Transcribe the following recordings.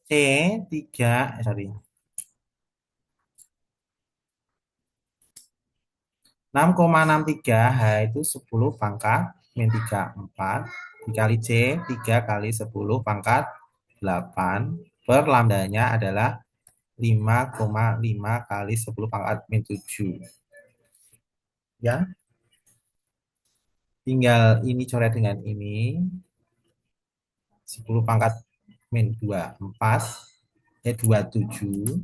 C 3, sorry. 6,63 H itu 10 pangkat min 34 dikali C 3 kali 10 pangkat 8 per lambdanya adalah 5,5 kali 10 pangkat min 7. Ya, tinggal ini coret dengan ini. 10 pangkat min 2 4, 27.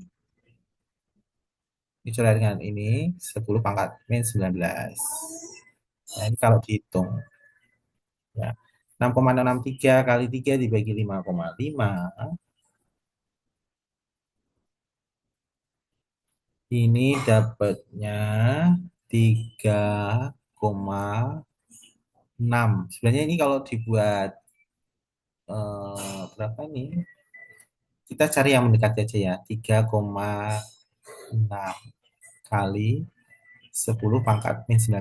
Dicoret dengan ini 10 pangkat min 19. Nah, ini kalau dihitung ya. 6,663 kali 3 dibagi 5,5. Ini dapatnya 3,6. Sebenarnya ini kalau dibuat berapa nih? Kita cari yang mendekati aja ya. 3,6 kali 10 pangkat min 19.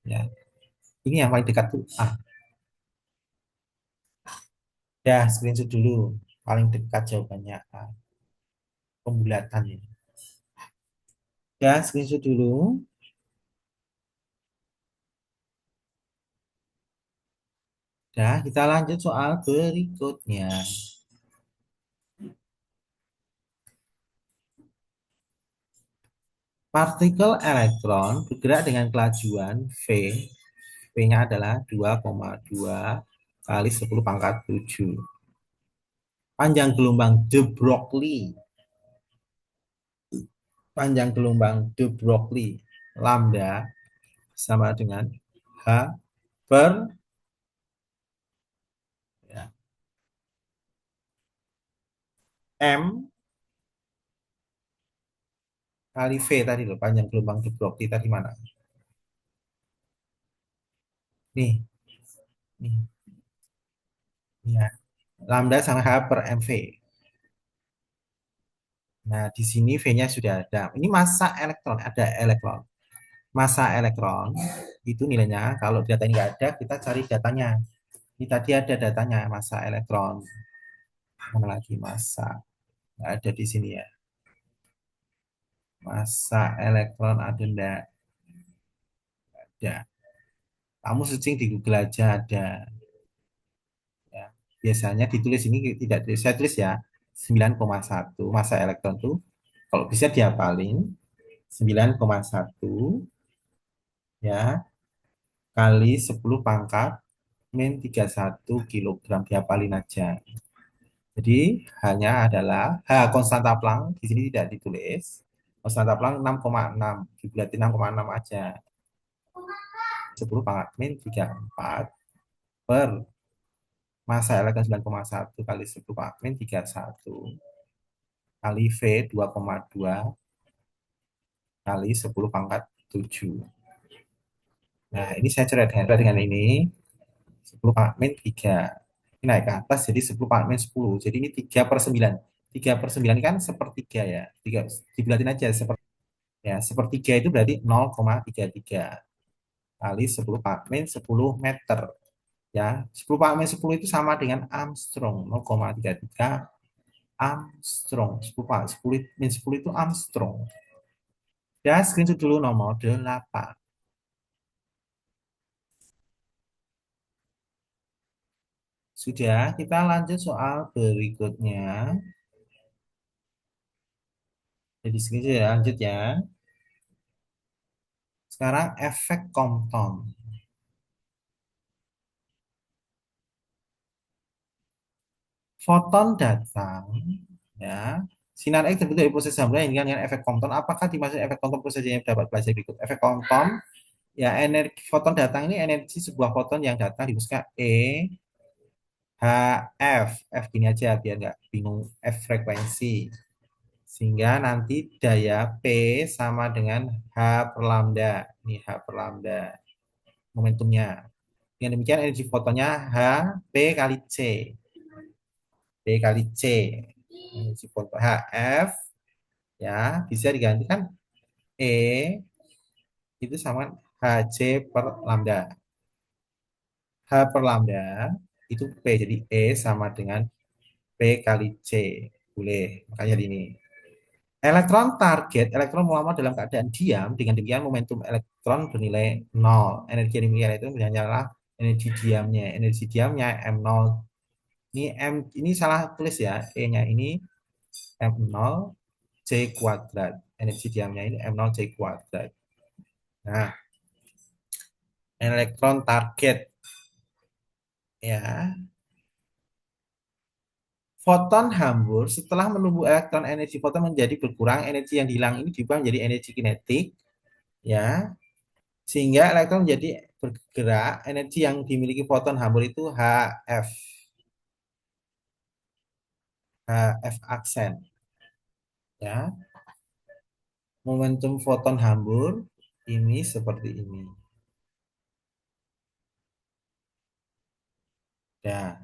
Ya. Ini yang paling dekat tuh A. Ya, screenshot dulu. Paling dekat jawabannya A. Pembulatan ini. Ya, screenshot dulu. Ya, kita lanjut soal berikutnya. Partikel elektron bergerak dengan kelajuan V. V-nya adalah 2,2 kali 10 pangkat 7. Panjang gelombang de Broglie. Panjang gelombang de Broglie lambda sama dengan H per ya, M kali V tadi loh. Panjang gelombang de Broglie tadi mana? Nih, nih, ya. Lambda sama H per MV. Nah, di sini V-nya sudah ada. Ini massa elektron, ada elektron. Massa elektron itu nilainya, kalau data ini nggak ada, kita cari datanya. Ini tadi ada datanya, massa elektron. Mana lagi massa? Nggak ada di sini ya. Massa elektron ada enggak? Ada. Kamu searching di Google aja ada. Ya. Biasanya ditulis ini tidak saya tulis ya. 9,1 massa elektron tuh kalau bisa diapalin 9,1 ya kali 10 pangkat min 31 kilogram diapalin aja. Jadi hanya adalah konstanta Planck di sini tidak ditulis. Konstanta Planck 6,6 berarti 6,6 aja. 10 pangkat min 34 per massa elektron 9,1 kali 10 pangkat min 31 kali V 2,2 kali 10 pangkat 7. Nah, ini saya coret dengan ini 10 pangkat min 3. Ini naik ke atas jadi 10 pangkat min 10. Jadi ini 3 per 9. 3 per 9 kan sepertiga ya. 3, dibulatin aja. Ya, sepertiga itu berarti 0,33 kali 10 pangkat min 10 meter. Ya, 10 pangkat min 10 itu sama dengan Armstrong. 0,33 Armstrong. 10 pangkat 10 min 10 itu Armstrong. Ya, screenshot dulu nomor 8. Sudah, kita lanjut soal berikutnya. Jadi screenshot ya, lanjut ya. Sekarang efek Compton. Foton datang, ya. Sinar X terbentuk dari proses Hambra hingga dengan efek Compton. Apakah dimaksud efek Compton proses yang dapat pelajari berikut? Efek Compton, ya energi foton datang ini energi sebuah foton yang datang di muska H, F. F gini aja biar nggak bingung F frekuensi. Sehingga nanti daya P sama dengan H per lambda. Ini H per lambda. Momentumnya. Dengan demikian energi fotonnya H P kali C. P kali C. Energi foton HF ya bisa digantikan E itu sama HC per lambda. H per lambda itu P jadi E sama dengan P kali C. Boleh. Makanya ini. Elektron target, elektron melamar dalam keadaan diam. Dengan demikian momentum elektron bernilai nol. Energi yang dimiliki elektron hanyalah energi diamnya. Energi diamnya M0. Ini salah tulis ya. E-nya ini M0 C kuadrat. Energi diamnya ini M0 C kuadrat. Nah, elektron target ya. Foton hambur setelah menumbuh elektron, energi foton menjadi berkurang, energi yang hilang ini diubah menjadi energi kinetik ya, sehingga elektron menjadi bergerak. Energi yang dimiliki foton hambur itu HF. HF aksen ya. Momentum foton hambur ini seperti ini. Ya,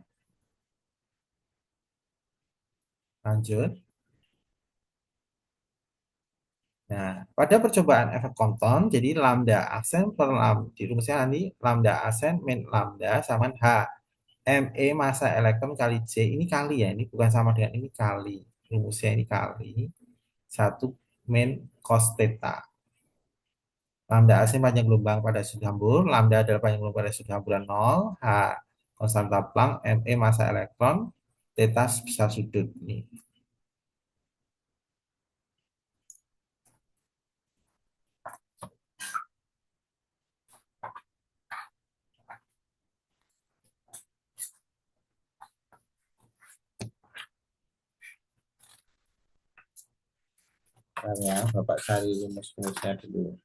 lanjut. Nah, pada percobaan efek Compton, jadi lambda aksen per lambda, di rumusnya nanti lambda aksen min lambda sama H. ME massa elektron kali C. Ini kali ya, ini bukan sama dengan ini kali. Rumusnya ini kali. Satu min cos theta. Lambda aksen panjang gelombang pada sudut hambur. Lambda adalah panjang gelombang pada sudut hamburan nol. H. Konstanta Planck. ME massa elektron. Theta sebesar sudut. Nih. Bentar ya, Bapak cari rumus-rumusnya dulu.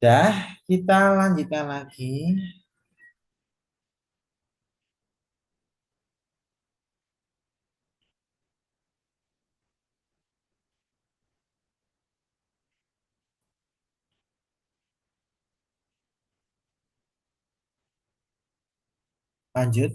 Dah, kita lanjutkan lagi. Lanjut.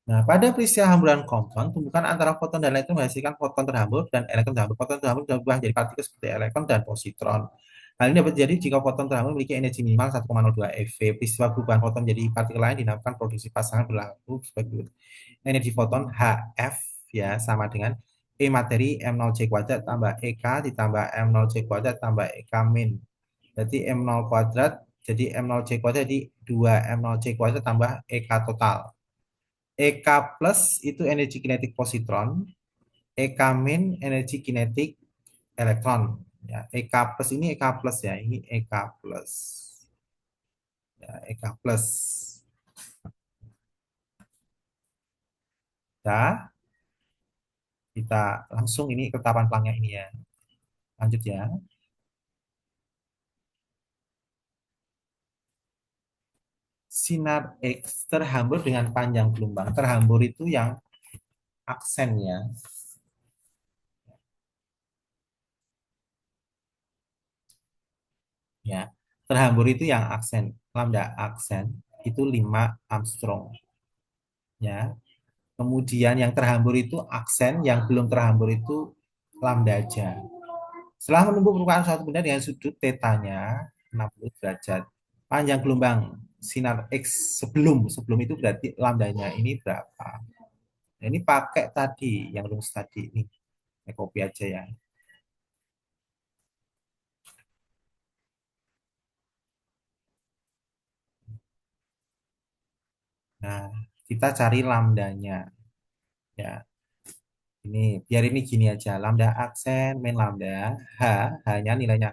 Nah, pada peristiwa hamburan kompon, tumbukan antara foton dan elektron menghasilkan foton terhambur dan elektron terhambur. Foton terhambur berubah menjadi partikel seperti elektron dan positron. Hal ini dapat terjadi jika foton terhambur memiliki energi minimal 1,02 eV. Peristiwa perubahan foton menjadi partikel lain dinamakan produksi pasangan berlaku sebagai berikut. Energi foton HF ya sama dengan E materi M0 C kuadrat tambah EK ditambah M0 C kuadrat tambah EK min. Berarti M0 kuadrat jadi M0 C kuadrat jadi 2 M0 C kuadrat tambah EK total. EK plus itu energi kinetik positron, EK min energi kinetik elektron. Ya, EK plus ini EK plus ya, ini EK plus. Ya, EK plus. Ya, kita langsung ini ketetapan Plancknya ini ya. Lanjut ya. Sinar X terhambur dengan panjang gelombang. Terhambur itu yang aksennya. Ya, terhambur itu yang aksen. Lambda aksen itu 5 Armstrong. Ya, kemudian yang terhambur itu aksen, yang belum terhambur itu lambda aja. Setelah menempuh permukaan suatu benda dengan sudut tetanya 60 derajat. Panjang gelombang sinar X sebelum itu berarti lambdanya ini berapa? Nah, ini pakai tadi yang rumus tadi ini. Saya copy aja ya. Nah, kita cari lambdanya ya. Ini biar ini gini aja. Lambda aksen min lambda H hanya nilainya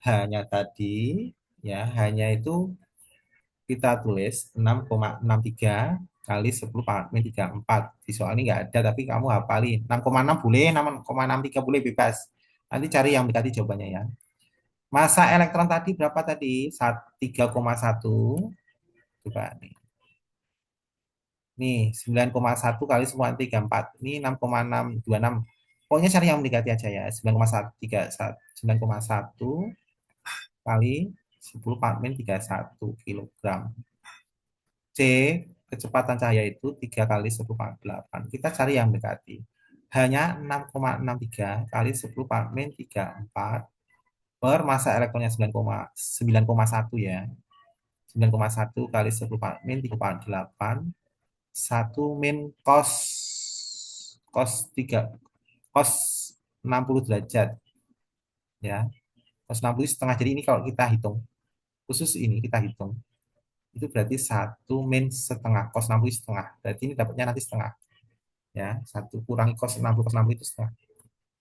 hanya tadi ya, hanya itu kita tulis 6,63 kali 10 pangkat min 34. Di soal ini nggak ada, tapi kamu hafalin. 6,6 boleh, 6,63 boleh bebas. Nanti cari yang mendekati jawabannya ya. Masa elektron tadi berapa tadi? 3,1. Coba nih. Nih, 9,1 kali sembilan koma tiga empat. Ini 6,626. Pokoknya cari yang mendekati aja ya. 9,1 kali 10 pangkat min 31 kilogram. C, kecepatan cahaya itu 3 kali 10 pangkat 8. Kita cari yang mendekati. hanya 6,63 kali 10 pangkat min 34 per massa elektronnya 9,1 ya. 9,1 kali 10 pangkat min 3,8 1 min cos cos 3 cos 60 derajat ya. Cos 60 setengah. Jadi ini kalau kita hitung khusus ini kita hitung itu berarti 1 min setengah cos 60 setengah. Berarti ini dapatnya nanti setengah ya. 1 kurangi cos 60 itu setengah.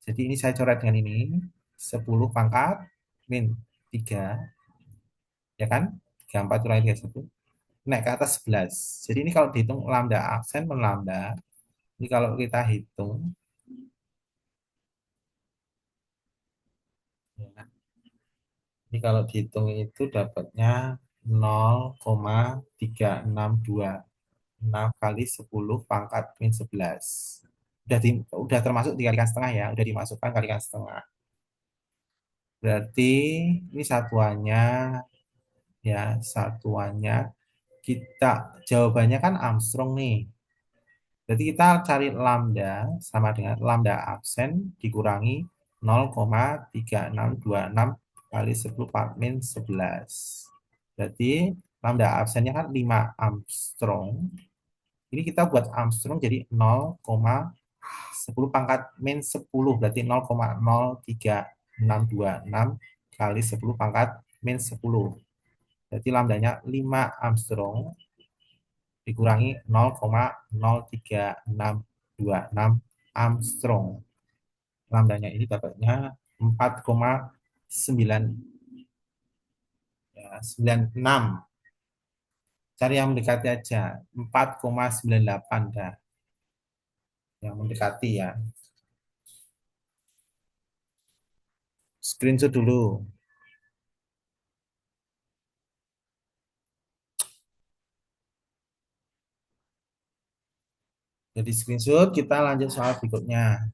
Jadi ini saya coret dengan ini 10 pangkat min 3 ya kan? 34 kurangi 31 naik ke atas 11. Jadi ini kalau dihitung lambda aksen per lambda, ini kalau kita hitung ya, ini kalau dihitung itu dapatnya 0,3626 kali 10 pangkat min 11. Udah termasuk dikalikan setengah ya, udah dimasukkan kalikan setengah. Berarti ini satuannya ya, satuannya kita jawabannya kan Armstrong nih. Berarti kita cari lambda sama dengan lambda absen dikurangi 0,3626 kali 10 per min 11. Berarti lambda absennya kan 5 Armstrong. Ini kita buat Armstrong jadi 0,10 pangkat min 10. Berarti 0,03626 kali 10 pangkat min 10. Berarti lambdanya 5 Armstrong dikurangi 0,03626 Armstrong. Lambdanya ini dapatnya 4,9 ya, 96. Cari yang mendekati aja. 4,98 dah. Yang mendekati ya. Screenshot dulu. Jadi screenshot, kita lanjut soal berikutnya.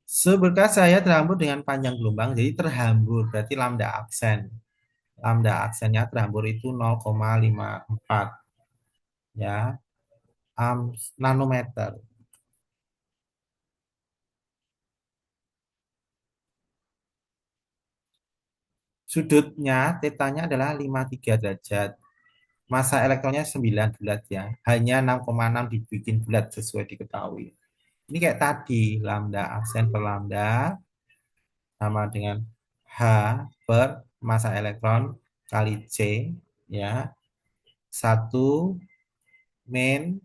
Seberkas saya terhambur dengan panjang gelombang, jadi terhambur berarti lambda aksen. Lambda aksennya terhambur itu 0,54 ya, nanometer. Sudutnya tetanya adalah 53 derajat. Massa elektronnya 9 bulat ya. Hanya 6,6 dibikin bulat sesuai diketahui. Ini kayak tadi, lambda aksen per lambda sama dengan H per massa elektron kali C ya. 1 min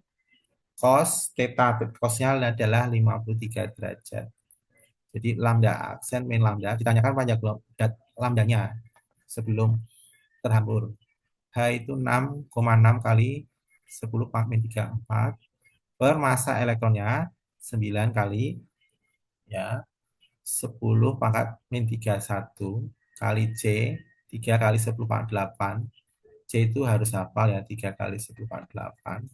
cos theta, cosnya adalah 53 derajat. Jadi lambda aksen min lambda ditanyakan panjang lambdanya sebelum terhambur. H itu 6,6 kali 10 pangkat min 34 per massa elektronnya 9 kali ya 10 pangkat min 31 kali C 3 kali 10 pangkat 8. C itu harus hafal ya, 3 kali 10 pangkat 8.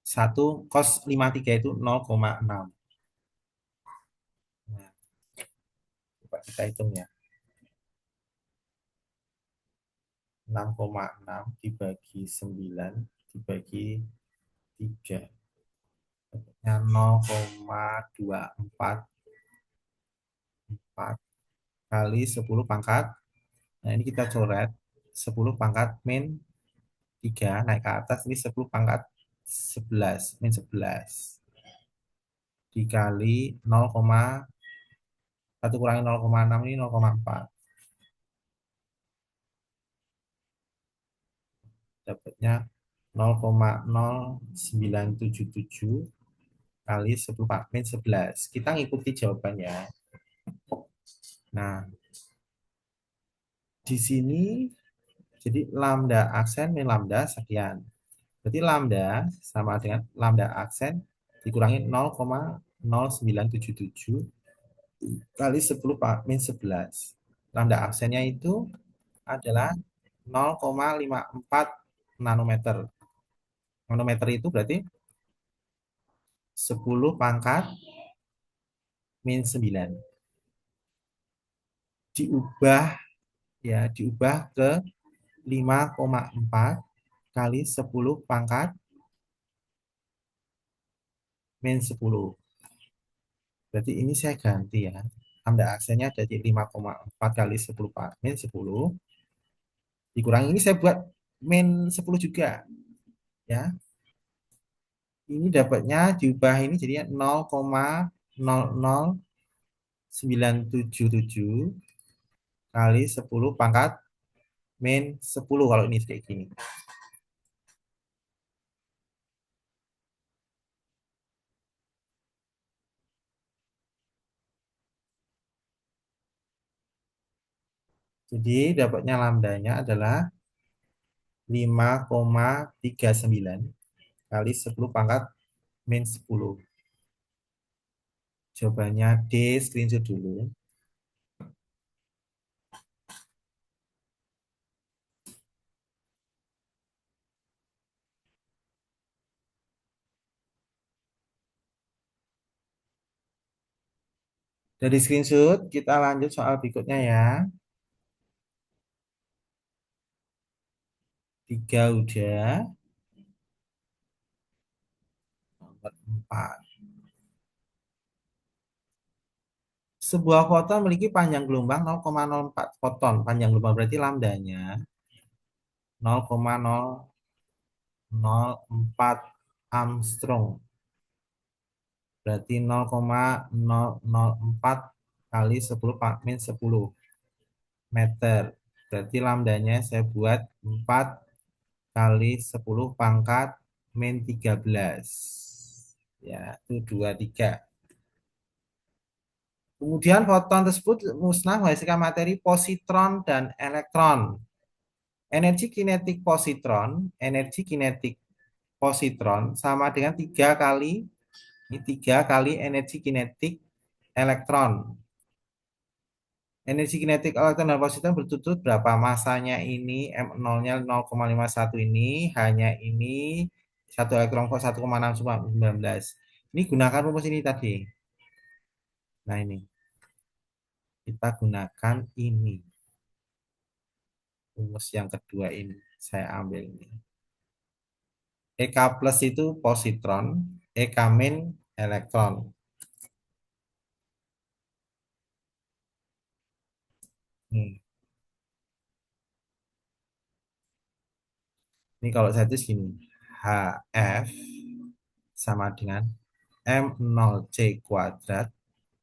1 cos 53 itu 0,6. Nah, coba kita hitung ya. 6,6 dibagi 9 dibagi 3. 0,24 kali 10 pangkat. Nah, ini kita coret 10 pangkat min 3 naik ke atas, ini 10 pangkat 11 min 11 dikali 0,1 kurangi 0,6 ini 0,4. Dapatnya 0,0977 kali 10 pangkat min 11. Kita ngikuti jawabannya. Nah, di sini jadi lambda aksen min lambda sekian. Berarti lambda sama dengan lambda aksen dikurangi 0,0977 kali 10 min 11. Lambda aksennya itu adalah 0,54 nanometer. Nanometer itu berarti 10 pangkat min 9. Diubah ya, diubah ke 5,4 kali 10 pangkat min 10. Berarti ini saya ganti ya. Lambda aksennya jadi 5,4 kali 10 min 10. Dikurangi ini saya buat min 10 juga. Ya, ini dapatnya diubah ini jadinya 0,00977 kali 10 pangkat min 10 kalau ini kayak gini. Jadi dapatnya lambdanya adalah 5,39 kali 10 pangkat min 10. Jawabannya D, screenshot dulu. Dari screenshot, kita lanjut soal berikutnya ya. 3 udah, nomor 4. Sebuah foton memiliki panjang gelombang 0,04 foton. Panjang gelombang berarti lambdanya 0,004 Armstrong. Berarti 0,004 kali 10 min 10 meter. Berarti lambdanya saya buat 4 kali 10 pangkat min 13. Ya, itu 23. Kemudian foton tersebut musnah menghasilkan materi positron dan elektron. Energi kinetik positron sama dengan 3 kali energi kinetik elektron. Energi kinetik elektron dan positron berturut berapa? Masanya ini M0-nya 0,51 ini, hanya ini satu elektron volt 1,619. Ini gunakan rumus ini tadi. Nah ini, kita gunakan ini. Rumus yang kedua ini, saya ambil ini. EK plus itu positron, EK min elektron. Hmm. Ini kalau saya tulis gini, HF sama dengan M0C kuadrat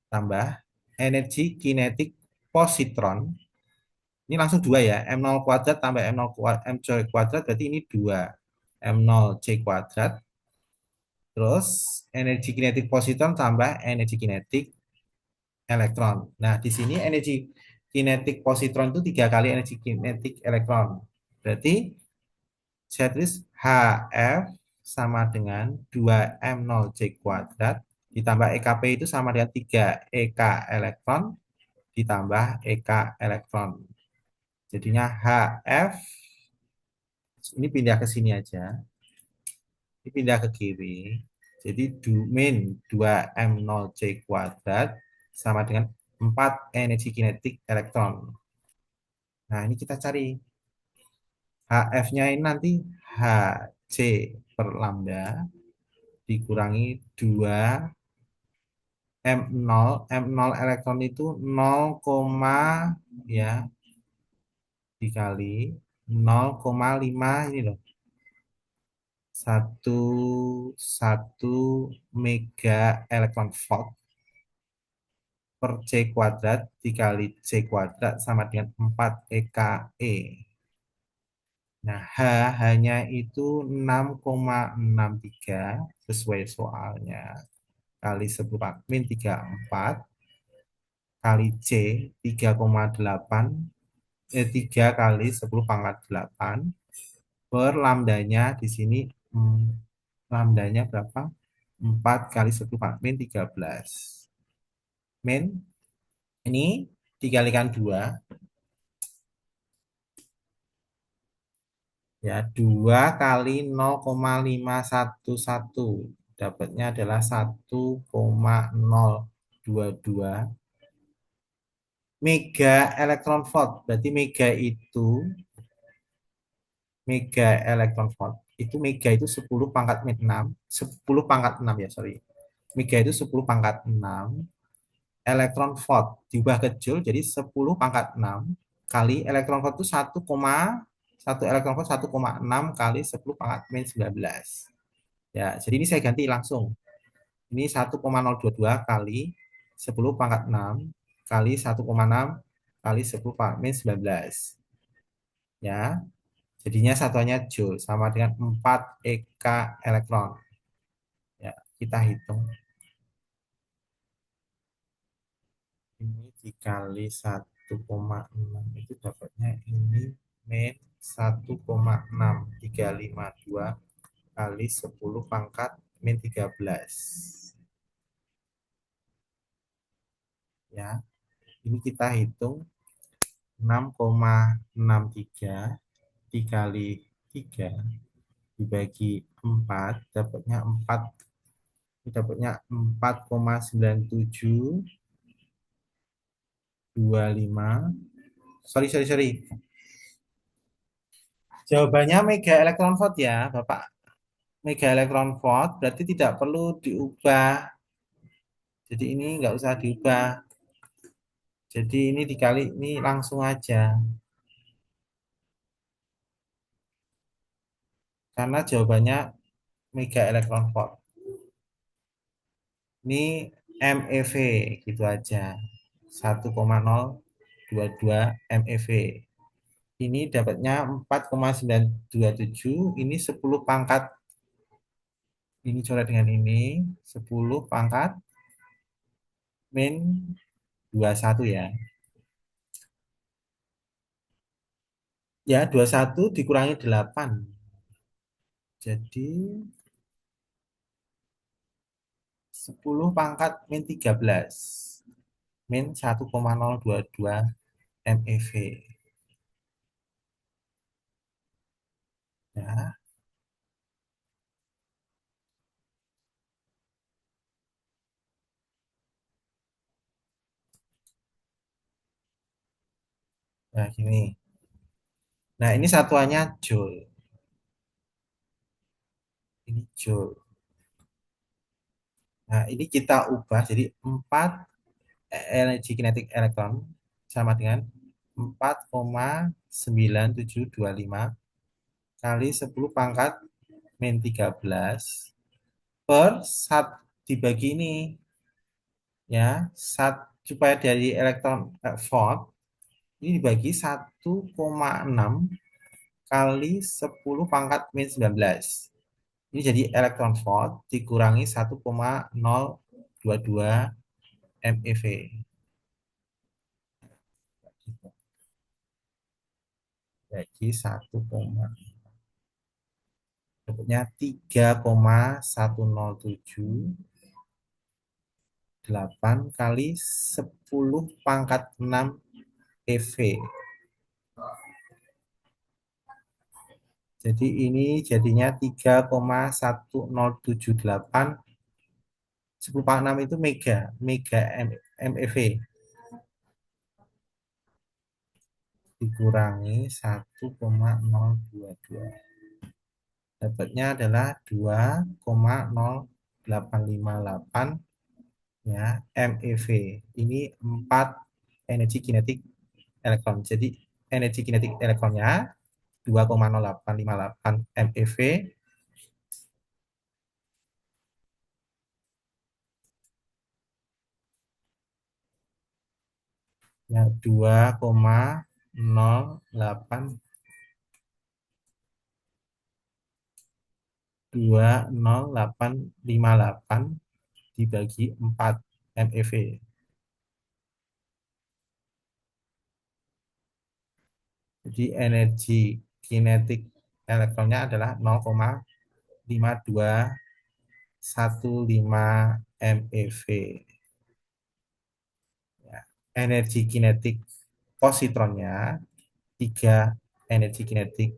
tambah energi kinetik positron. Ini langsung 2 ya, M0 kuadrat tambah M0 kuadrat, M C kuadrat berarti ini 2. M0 C kuadrat, terus energi kinetik positron tambah energi kinetik elektron. Nah, di sini energi kinetik positron itu 3 kali energi kinetik elektron. Berarti saya tulis HF sama dengan 2M0C kuadrat ditambah EKP itu sama dengan 3 EK elektron ditambah EK elektron. Jadinya HF, ini pindah ke sini aja. Ini pindah ke kiri. Jadi min 2M0C kuadrat sama dengan 4 energi kinetik elektron. Nah, ini kita cari. HF-nya ini nanti HC per lambda dikurangi 2 M0. M0 elektron itu 0, ya dikali 0,5 ini loh. Satu satu mega elektron volt per C kuadrat dikali C kuadrat sama dengan 4 EKE. Nah, H hanya itu 6,63 sesuai soalnya. Kali 10 min 34 kali C 3,8 3 kali 10 pangkat 8 per lambdanya di sini lambdanya berapa? 4 kali 10 pangkat min 13. Min ini dikalikan 2 ya, 2 kali 0,511 dapatnya adalah 1,022 mega elektron volt. Berarti mega elektron volt itu mega itu 10 pangkat min 6, 10 pangkat 6 ya, sorry. Mega itu 10 pangkat 6. Elektron volt diubah ke joule jadi 10 pangkat 6 kali elektron volt itu 1 elektron volt 1,6 kali 10 pangkat min 19. Ya, jadi ini saya ganti langsung. Ini 1,022 kali 10 pangkat 6 kali 1,6 kali 10 pangkat min 19. Ya, jadinya satuannya joule sama dengan 4 EK elektron. Ya, kita hitung. Ini dikali 1,6 itu dapatnya ini min 1,6352 kali 10 pangkat min 13. Ya, ini kita hitung 6,63 dikali 3 dibagi 4 dapatnya 4, dapatnya 4,9725. Sorry. Jawabannya mega elektron volt ya, Bapak. Mega elektron volt berarti tidak perlu diubah. Jadi ini nggak usah diubah. Jadi ini dikali ini langsung aja. Karena jawabannya mega elektron volt. Ini MeV gitu aja. 1,022 MeV. Ini dapatnya 4,927. Ini 10 pangkat. Ini coret dengan ini. 10 pangkat min 21 ya. Ya, 21 dikurangi 8. Jadi 10 pangkat min 13. Min 1,022 MeV. Ya, nah gini. Nah, ini satuannya joule. Ini joule. Nah, ini kita ubah jadi 4 energi kinetik elektron sama dengan 4,9725 kali 10 pangkat min 13 per dibagi ini ya, supaya dari elektron volt ini dibagi 1,6 kali 10 pangkat min 19. Ini jadi elektron volt dikurangi 1,022 MeV. Jadi 3,1078 kali 10 pangkat 6 EV. Jadi ini jadinya 3,1078. 10 pangkat 6 itu mega MeV dikurangi 1,022. Dapatnya adalah 2,0858 ya MeV. Ini 4 energi kinetik elektron. Jadi energi kinetik elektronnya 2,0858 MeV ya 2,0858 dibagi 4 MeV. Jadi energi kinetik elektronnya adalah 0,5215 MeV. Ya. Energi kinetik positronnya 3 energi kinetik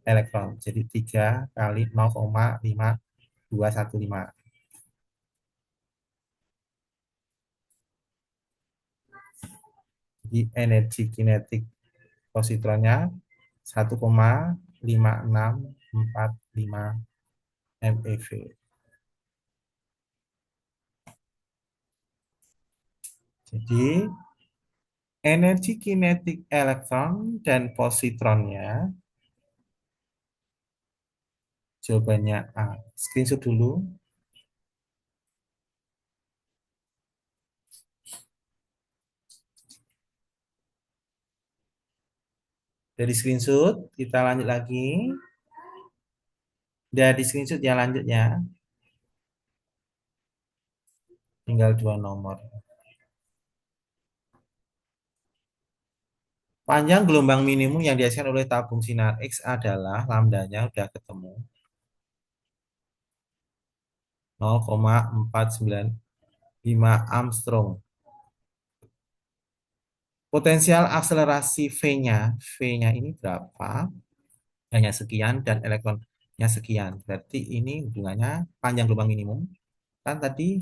elektron. Jadi 3 kali 0,5215. Jadi energi kinetik positronnya 1,5645 MeV. Jadi energi kinetik elektron dan positronnya, jawabannya A. Screenshot dulu. Dari screenshot, kita lanjut lagi. Dari screenshot yang lanjutnya, tinggal dua nomor. Panjang gelombang minimum yang dihasilkan oleh tabung sinar X adalah lambdanya udah ketemu 0,495 Armstrong. Potensial akselerasi V-nya, V-nya ini berapa? Hanya sekian dan elektronnya sekian. Berarti ini hubungannya panjang gelombang minimum. Kan tadi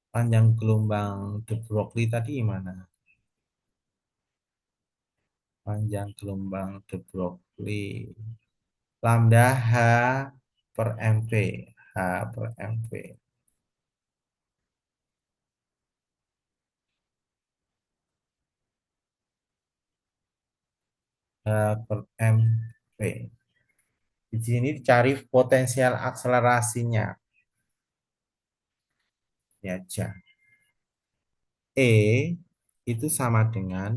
panjang gelombang de Broglie tadi gimana? Panjang gelombang de Broglie. Lambda H per mv. H per mv. H per mv. Di sini dicari potensial akselerasinya. Ya, aja. E itu sama dengan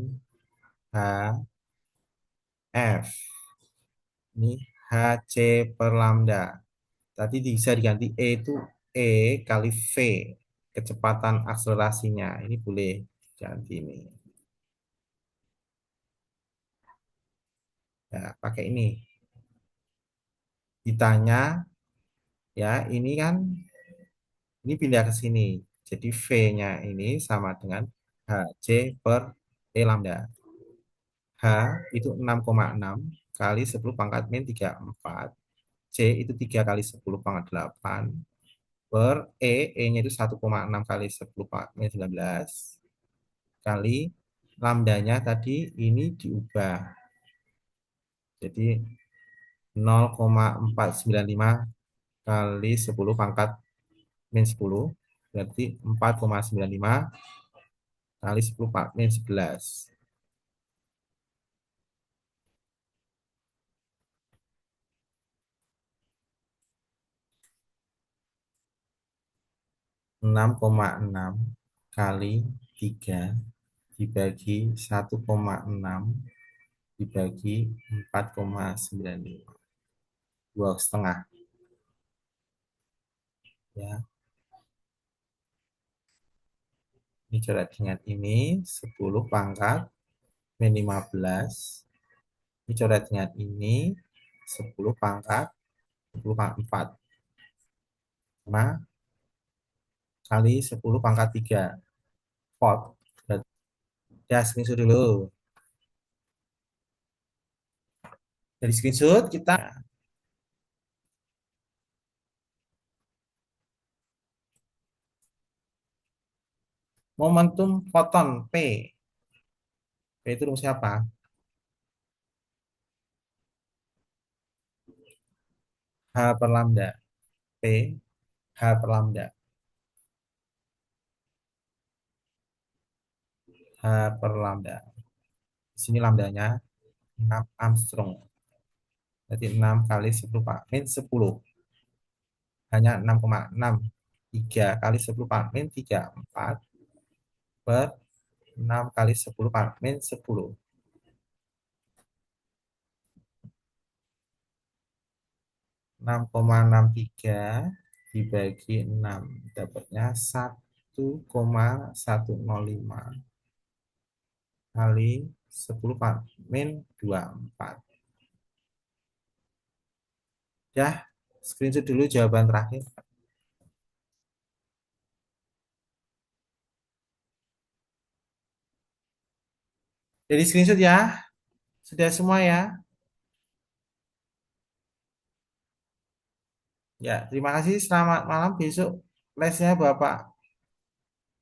H F. Ini HC per lambda. Tadi bisa diganti E itu E kali V. Kecepatan akselerasinya. Ini boleh ganti ini. Ya, pakai ini. Ditanya, ya ini kan, ini pindah ke sini. Jadi V-nya ini sama dengan HC per E lambda. H itu 6,6 kali 10 pangkat min 34. C itu 3 kali 10 pangkat 8 per E, E-nya itu 1,6 kali 10 pangkat min 19 kali lambdanya tadi ini diubah. Jadi 0,495 kali 10 pangkat min 10 berarti 4,95 kali 10 pangkat min 11. 6,6 kali 3 dibagi 1,6 dibagi 4,95. 2,5 ya. Ini coret dengan ini 10 pangkat min 15. Ini coret dengan ini 10 pangkat 10 pangkat 4. 5 kali 10 pangkat 3. Pot. Ya, screenshot dulu. Dari screenshot kita momentum foton P. P itu rumusnya apa? H per lambda. P H per lambda. H per lambda. Di sini lambdanya 6 Armstrong. Jadi 6 kali 10 Pak min 10. Hanya 6,6. 3 kali 10 Pak min 34 per 6 kali 10 Pak min 10. 6,63 dibagi 6. Dapatnya 1,105 kali 10 Pak min 24. Ya, screenshot dulu jawaban terakhir. Jadi screenshot ya. Sudah semua ya. Ya, terima kasih. Selamat malam. Besok lesnya Bapak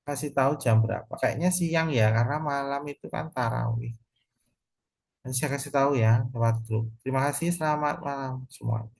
kasih tahu jam berapa. Kayaknya siang ya, karena malam itu kan tarawih. Nanti saya kasih tahu ya lewat grup. Terima kasih, selamat malam semua.